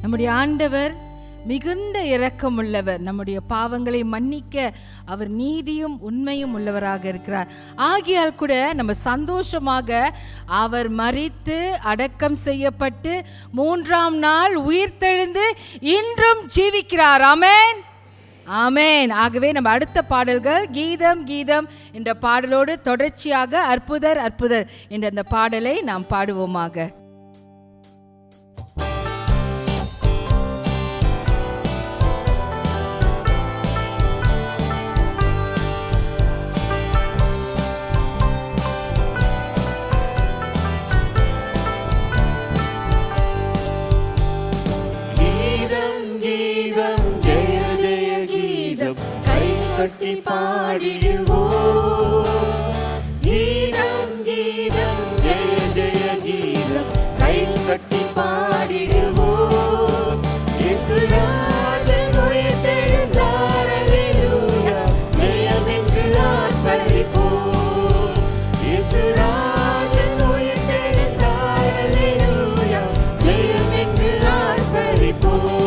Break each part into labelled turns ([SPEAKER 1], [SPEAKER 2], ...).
[SPEAKER 1] நம்முடைய ஆண்டவர் மிகுந்த இரக்கமுள்ளவர். நம்முடைய பாவங்களை மன்னிக்க அவர் நீதியும் உண்மையும் உள்ளவராக இருக்கிறார். ஆகியால் கூட நம்ம சந்தோஷமாக அவர் மரித்து அடக்கம் செய்யப்பட்டு 3ஆம் நாள் உயிர்த்தெழுந்து இன்றும் ஜீவிக்கிறார். ஆமென், ஆமென். ஆகவே நம்ம அடுத்த பாடல்கள் கீதம் கீதம் என்ற பாடலோடு தொடர்ச்சியாக அற்புதர் அற்புதர் என்ற அந்த பாடலை நாம் பாடுவோமாக.
[SPEAKER 2] பாடிடுவோம் கீதம் கீதம் ஜெய ஜெய கீதம் கை கட்டி பாடிடுவோம். இயேசுநாதன் உயிர்த்தெழுந்தார் அல்லேலூயா ஜெயம் என்று ஆர்ப்பரிப்போம். இயேசுநாதன் உயிர்த்தெழுந்தார் அல்லேலூயா ஜெயம் என்று ஆர்ப்பரிப்போம்.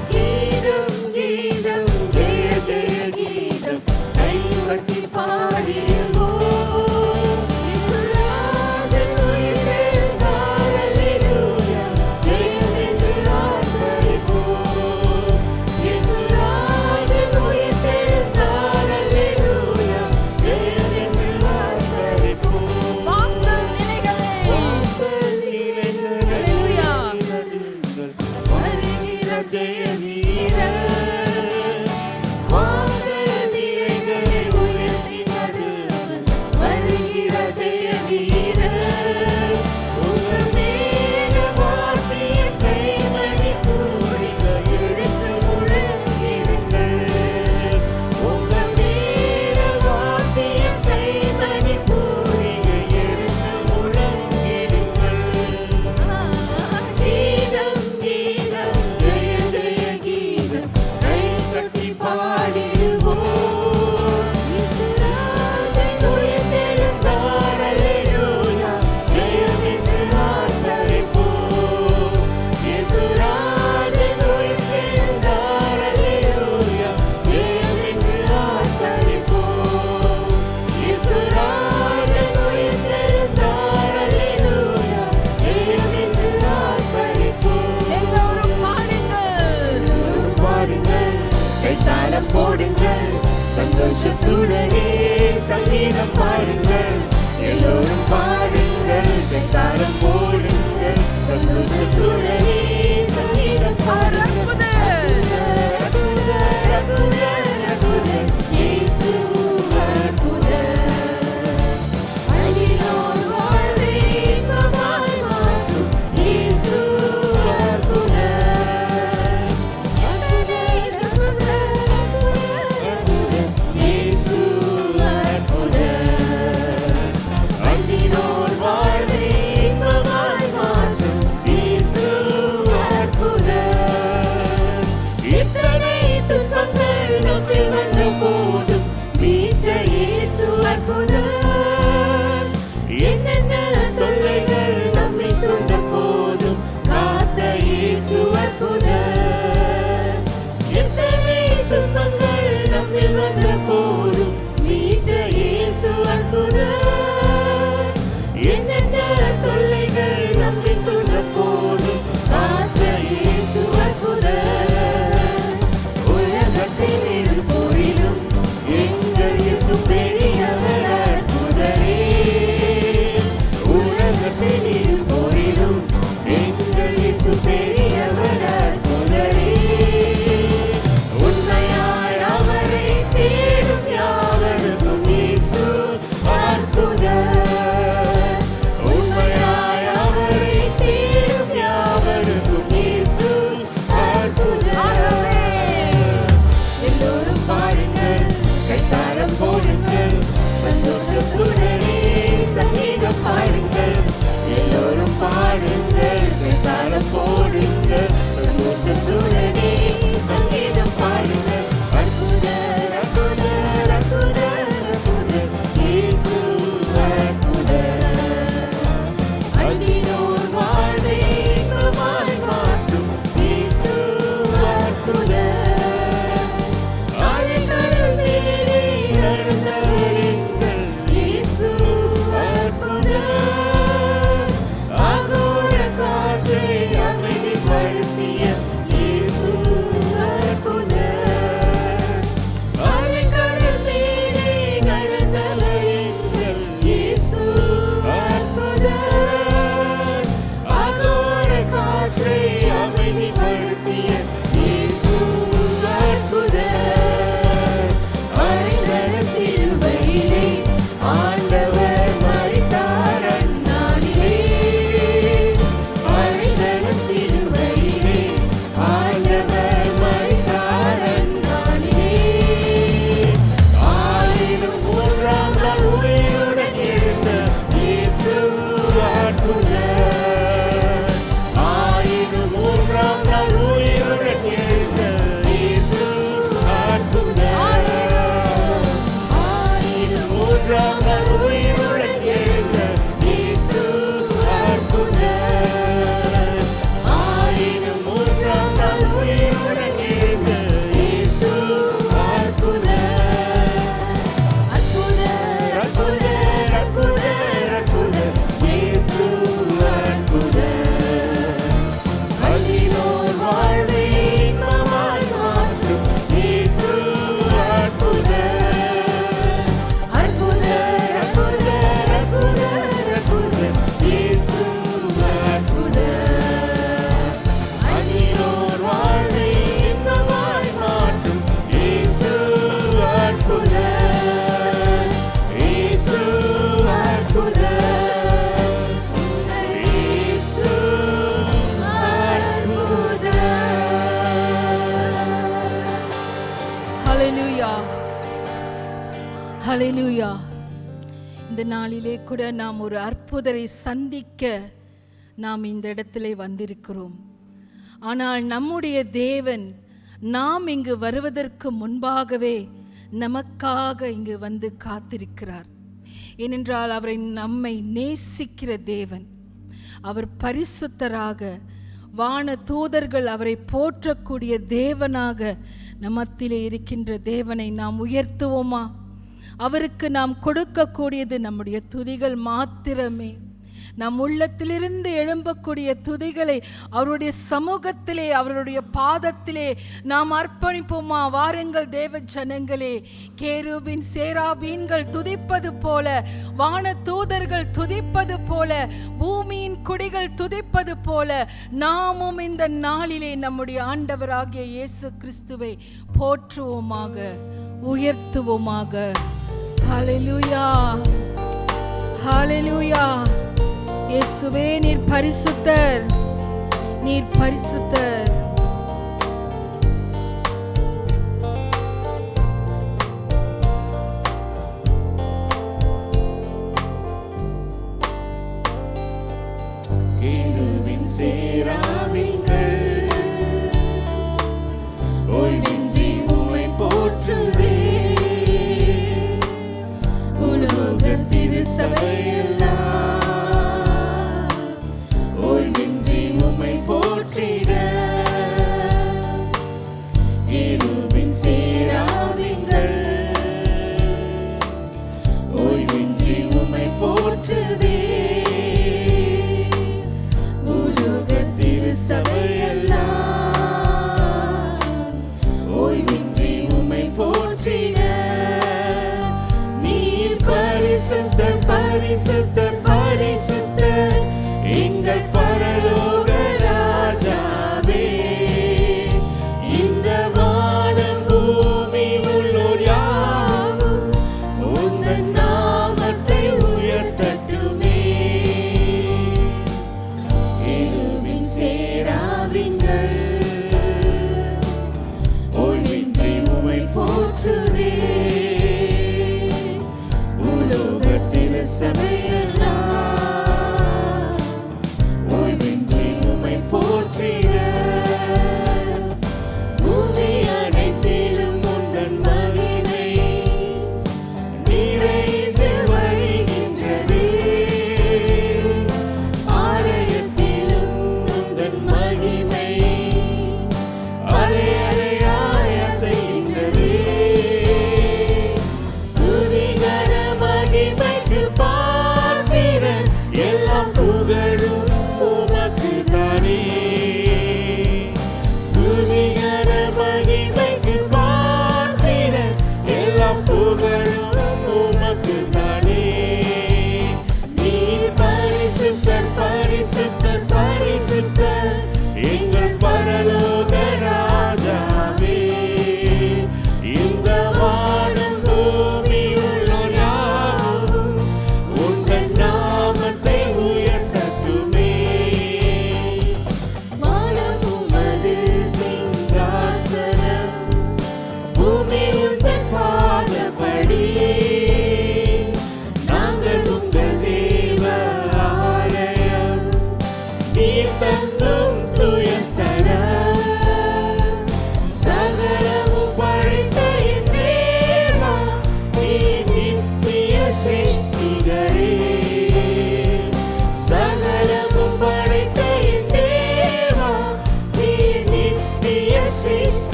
[SPEAKER 2] கீதம் சந்தோஷத்துடனே சங்கீதம் பாடுங்கள், எல்லோரும் பாடுங்கள், கைத்தாளம் போடுங்கள், சந்தோஷத்துடனே சங்கீதம் பாடுங்கள். அற்புதர், அற்புதர், அற்புதர், இயேசு அற்புதர். அழியோர் வாழ்வை இன்பமாய் மாற்றும் இயேசு அற்புதர். அற்புதர், அற்புதர், அற்புதர், இயேசு அற்புதர். அழியோர் வாழ்வை இன்பமாய் மாற்றும் இயேசு அற்புதர். இத்தனை துன்பங்கள் நம்மில் வந்த போதும் மீட்ட இயேசு அற்புதர். என்னென்ன தொல்லைகள் நம்மை சொந்த போதும் காத்த இயேசு அற்புதர். எத்தனை துன்பங்கள் நம்மில் வந்த போதும் மீட்ட இயேசு அற்புதர். என்னென்ன தொல்லைகள் நம்மை சொந்த போதும் காத்த இயேசு அற்புதர். உலகத்தில் இருப்போரிலும் எங்கள் இயேசு பெரியவர் அற்புதரே. உலகத்தில் இருப்போரிலும் எங்கள் இயேசு பெரியவர் அற்புதரே. உண்மையாய் அவரை தேடும் யாவருக்கும் இயேசு அற்புதர். உண்மையாய் அவரை தேடும் யாவருக்கும் இயேசு அற்புதர். எல்லோரும் பாடுங்கள், கைத்தாளம் போடுங்கள், சந்தோஷத்துடனே சங்கீதம் பாடுங்கள், எல்லோரும் பாடுங்கள், கைத்தாளம் போடுங்கள், சந்தோஷத்துடனே சங்கீதம் பாடுங்கள். அற்புதர், அற்புதர், அற்புதர், அற்புதர், இயேசு அற்புதர். அழியோர் வாழ்வை இன்பமாய் மாற்றும் இயேசு அற்புதர். ஆழிக்கடல் மேலே நடந்தவர் எங்கள் இயேசு அற்புதர். ஆகோர காற்றை அமைதிப்படுத்திய இயேசு அற்புதர். ஆழிக்கடல் மேலே நடந்தவர் எங்கள் இயேசு அற்புதர். ஆகோர காற்றை அமைதிப்படுத்திய இயேசு அற்புதர். மறைந்தர சிலுவையிலே ஆண்டவர் மரித்தார் அந்நாளிலே. மறைந்தர சிலுவையிலே ஆண்டவர் மரித்தார் அந்நாளிலே. ஆயினும் மூன்றாம் நாள் உயிருடன் எழுந்த இயேசு அற்புதர். ஆயினும் மூன்றாம் நாள் உயிருடன் எழுந்த இயேசு அற்புதர். ஆயினும் மூன்றாம் நாள் உயிருடன் எழுந்த இயேசு அற்புதர். ஆயினும் மூன்றாம் நாள் உயிருடன் எழுந்த இயேசு அற்புதர். அற்புதர், அற்புதர், அற்புதர், அற்புதர், இயேசு அற்புதர். அழியோர் வாழ்வை இன்பமாய் மாற்றும் இயேசு அற்புதர். அற்புதர், அற்புதர், அற்புதர், அற்புதர், இயேசு அற்புதர். அழியோர் வாழ்வை இன்பமாய் மாற்றும் இயேசு அற்புதர். இயேசு அற்புதர். இயேசு அற்புதர்.
[SPEAKER 1] ஹalleluya, ஹalleluya. இந்த நாளிலே கூட நாம் ஒரு அற்புதரை சந்திக்க நாம் இந்த இடத்திலே வந்திருக்கிறோம். ஆனால் நம்முடைய தேவன் நாம் இங்கு வருவதற்கு முன்பாகவே நமக்காக இங்கு வந்து காத்திருக்கிறார். ஏனென்றால் அவரை நம்மை நேசிக்கிற தேவன். அவர் பரிசுத்தராக, வான தூதர்கள் அவரை போற்றக்கூடிய தேவனாக நமத்திலே இருக்கின்ற தேவனை நாம் உயர்த்துவோமா? அவருக்கு நாம் கொடுக்கக்கூடியது நம்முடைய துதிகள் மாத்திரமே. நம் உள்ளத்திலிருந்து எழும்பக்கூடிய துதிகளை அவருடைய சமூகத்திலே, அவருடைய பாதத்திலே நாம் அர்ப்பணிப்போமா? வாருங்கள் தேவ ஜனங்களே. கேருபின் சேராபீன்கள் துதிப்பது போல, வான தூதர்கள் துதிப்பது போல, பூமியின் குடிகள் துதிப்பது போல, நாமும் இந்த நாளிலே நம்முடைய ஆண்டவராகிய இயேசு கிறிஸ்துவை போற்றுவோமாக, உயர்த்துவோமாக. ஹல்லேலூயா, ஹல்லேலூயா. இயேசுவே, நீர் பரிசுத்தர், நீர் பரிசுத்தர்.
[SPEAKER 2] கேருபின் சேராபீன்கள் ஓய்வின்றி உம்மை போற்றுதே. உலோக திருசபையெல்லாம் ஓய்வின்றி உம்மை போற்றிட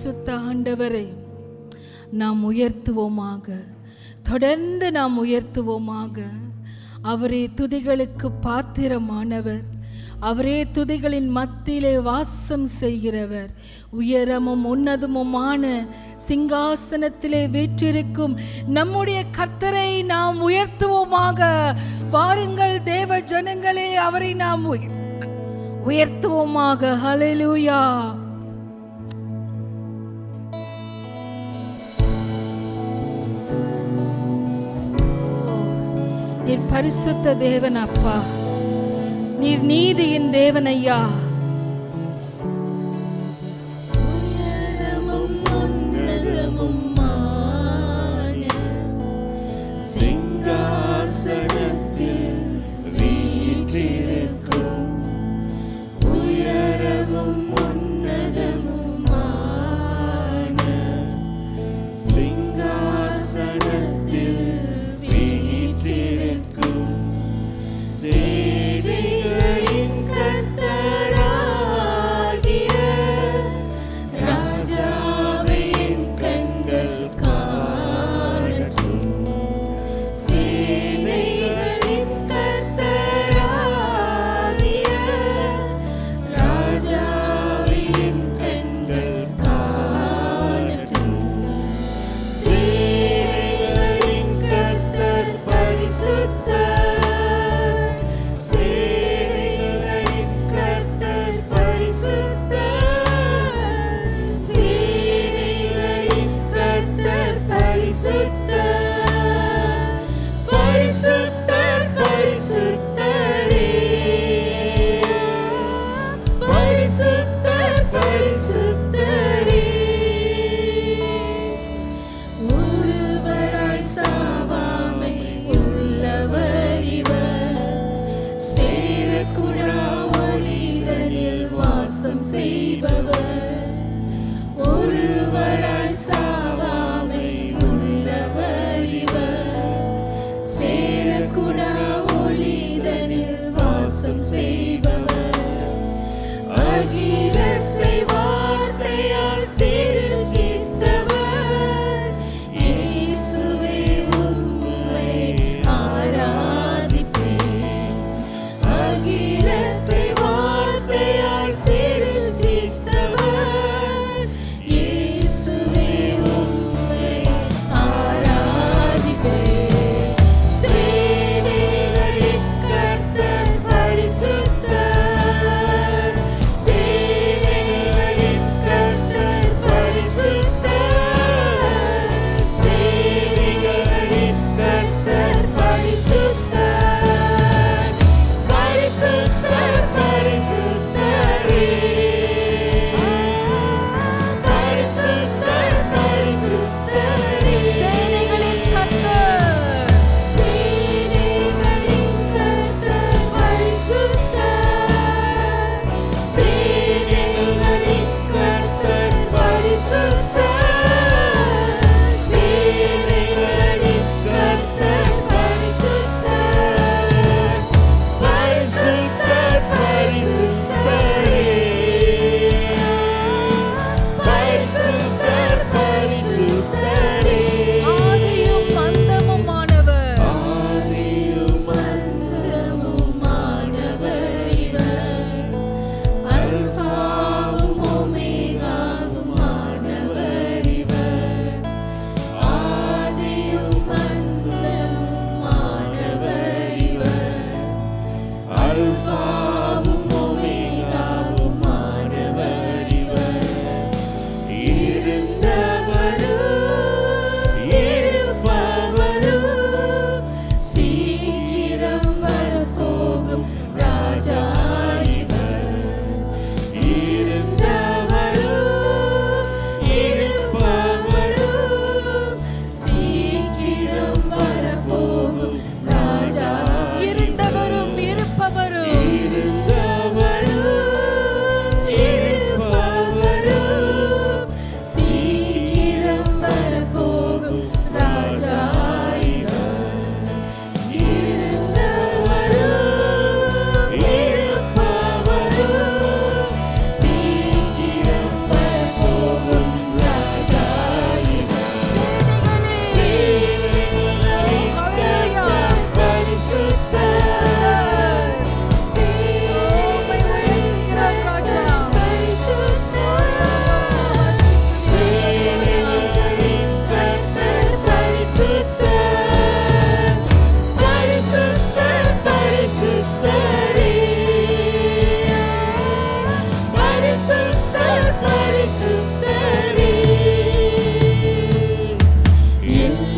[SPEAKER 1] பரிசுத்த ஆண்டவரை நாம் உயர்த்துவோமாக, தொடர்ந்து நாம் உயர்த்துவோமாக. அவரே துதிகளுக்கு பாத்திரமானவர், அவரே துதிகளின் மத்தியிலே வாசம் செய்கிறவர். உயரமும் உன்னதமுமான சிங்காசனத்திலே வீற்றிருக்கும் நம்முடைய கர்த்தரை நாம் உயர்த்துவோமாக. வாருங்கள் தேவ ஜனங்களே, அவரை நாம் உயர்த்துவோமாக. ஹல்லேலூயா. நீர் பரிசுத்த தேவன் அப்பா, நீர் நீதியின் தேவன் ஐயா.
[SPEAKER 2] உயரமும் உன்னதமுமான சிங்காசனத்தில் வீற்றிருக்கும், உயரமும் உன்னதமுமான சிங்காசனத்தில் வீற்றிருக்கும், சேனைகளின் கர்த்தராகிய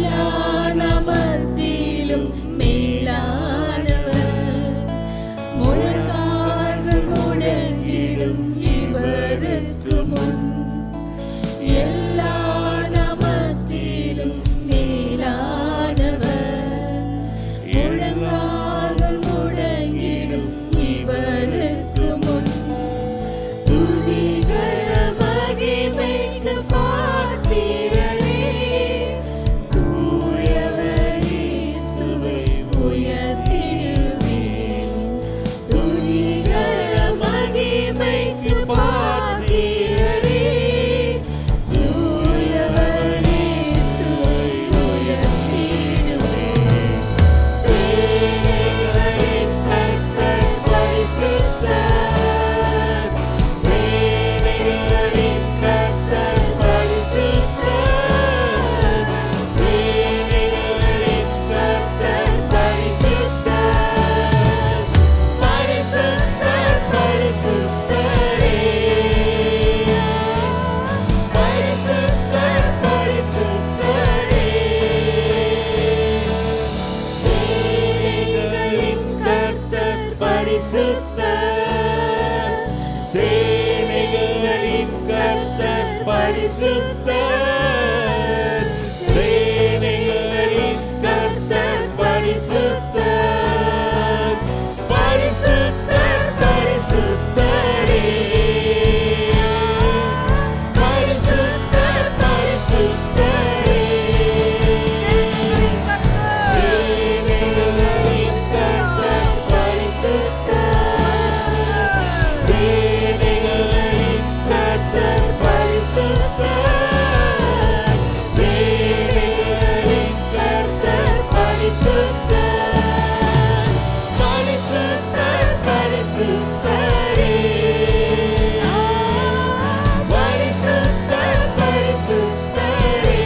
[SPEAKER 1] எல்லா நாமத்திலும் மேலானவர், முழங்கால்கள் முடங்கிடும் இவருக்கு முன். எல்லா நாமத்திலும் மேலானவர், முழங்கால்கள் முடங்கிடும் இவருக்கு முன். துதிகர மகிமைக்கு பாத்திரரே, தூயவர் இயேசுவை உயர்த்திடுவேன். துதிகர மகிமைக்கு பாத்திரரே, தூயவர் இயேசுவை உயர்த்திடுவேன். சேனைகளின் கர்த்தர் பரிசுத்தர், சேனைகளின் கர்த்தர் பரிசுத்தர், சேனைகளின் கர்த்தர் பரிசுத்தர், பரிசுத்தர் பரிசுத்தரே, பரிசுத்தர் பரிசுத்தரே. சேனைகளின் கர்த்தர் பரிசுத்தர், சேனைகளின் கர்த்தர் பரிசுத்தர், சேனைகளின் கர்த்தர் பரிசுத்தர், பரிசுத்தர் பரிசுத்தரே, பரிசுத்தர் பரிசுத்தரே. சேனைகளின் கர்த்தர் பரிசுத்தர், சேனைகளின் கர்த்தர் பரிசுத்தர், சேனைகளின் கர்த்தர் பரிசுத்தர், பரிசுத்தர் பரிசுத்தரே, பரிசுத்தர் பரிசுத்தரே,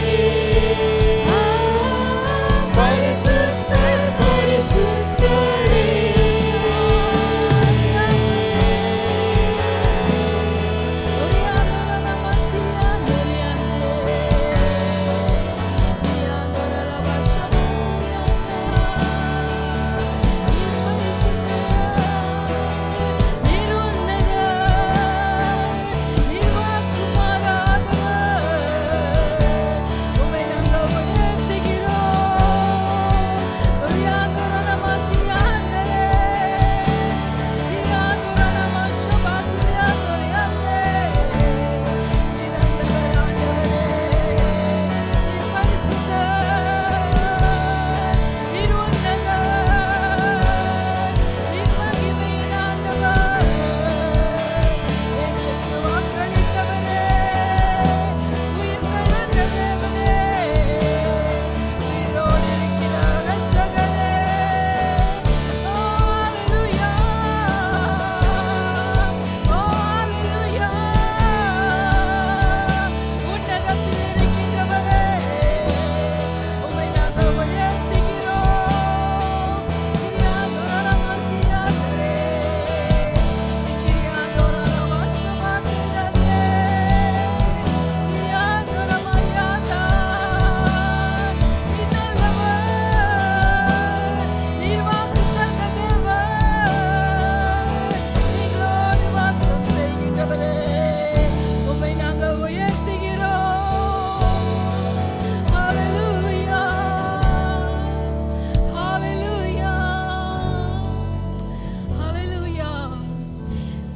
[SPEAKER 1] பரிசுத்தர் பரிசுத்தரே.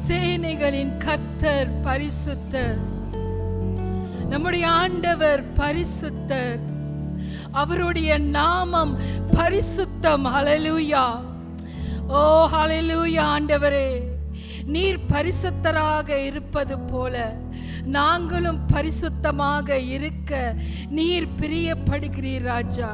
[SPEAKER 1] சேனைகளின் கர்த்தர் பரிசுத்தர், நம்முடைய ஆண்டவர் பரிசுத்தர், அவருடைய நாமம் பரிசுத்தம். ஹல்லேலூயா, ஓ ஹல்லேலூயா. ஆண்டவரே, நீர் பரிசுத்தராக இருப்பது போல நாங்களும் பரிசுத்தமாக இருக்க நீர் பிரியப்படுகிறீர் ராஜா.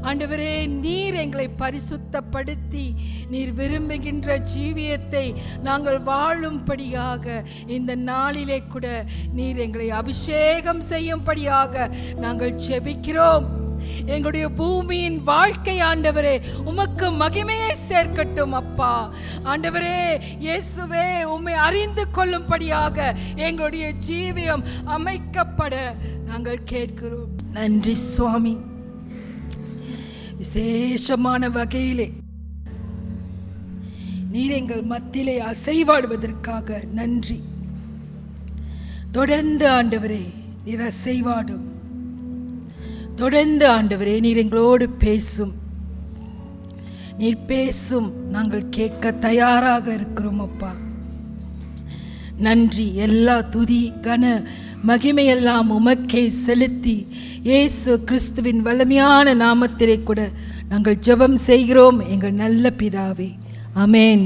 [SPEAKER 1] ஆண்டவரே, நீர் எங்களை பரிசுத்தப்படுத்தி நீர் விரும்புகின்ற ஜீவியத்தை நாங்கள் வாழும்படியாக இந்த நாளிலே கூட நீர் எங்களை அபிஷேகம் செய்யும்படியாக நாங்கள் ஜெபிக்கிறோம். எங்களுடைய பூமியின் வாழ்க்கை ஆண்டவரே உமக்கு மகிமையை சேர்க்கட்டும் அப்பா. ஆண்டவரே இயேசுவே, உம்மை அறிந்து கொள்ளும்படியாக எங்களுடைய ஜீவியம் அமைக்கப்பட நாங்கள் கேட்கிறோம். நன்றி சுவாமி.
[SPEAKER 3] விசேஷமான வகையிலே நீர் எங்கள் மத்தியிலே அசைவாடுவதற்காக நன்றி. தொடர்ந்து ஆண்டவரே நீர் அசைவாடும். தொடர்ந்து ஆண்டவரே நீர் எங்களோடு பேசும். நீர் பேசும், நாங்கள் கேட்க தயாராக இருக்கிறோம் அப்பா. நன்றி. எல்லா துதி கன மகிமையெல்லாம் உமக்கே செலுத்தி இயேசு கிறிஸ்துவின் வல்லமையான நாமத்திலே கூட நாங்கள் ஜெபம் செய்கிறோம் எங்கள் நல்ல பிதாவே. ஆமென்.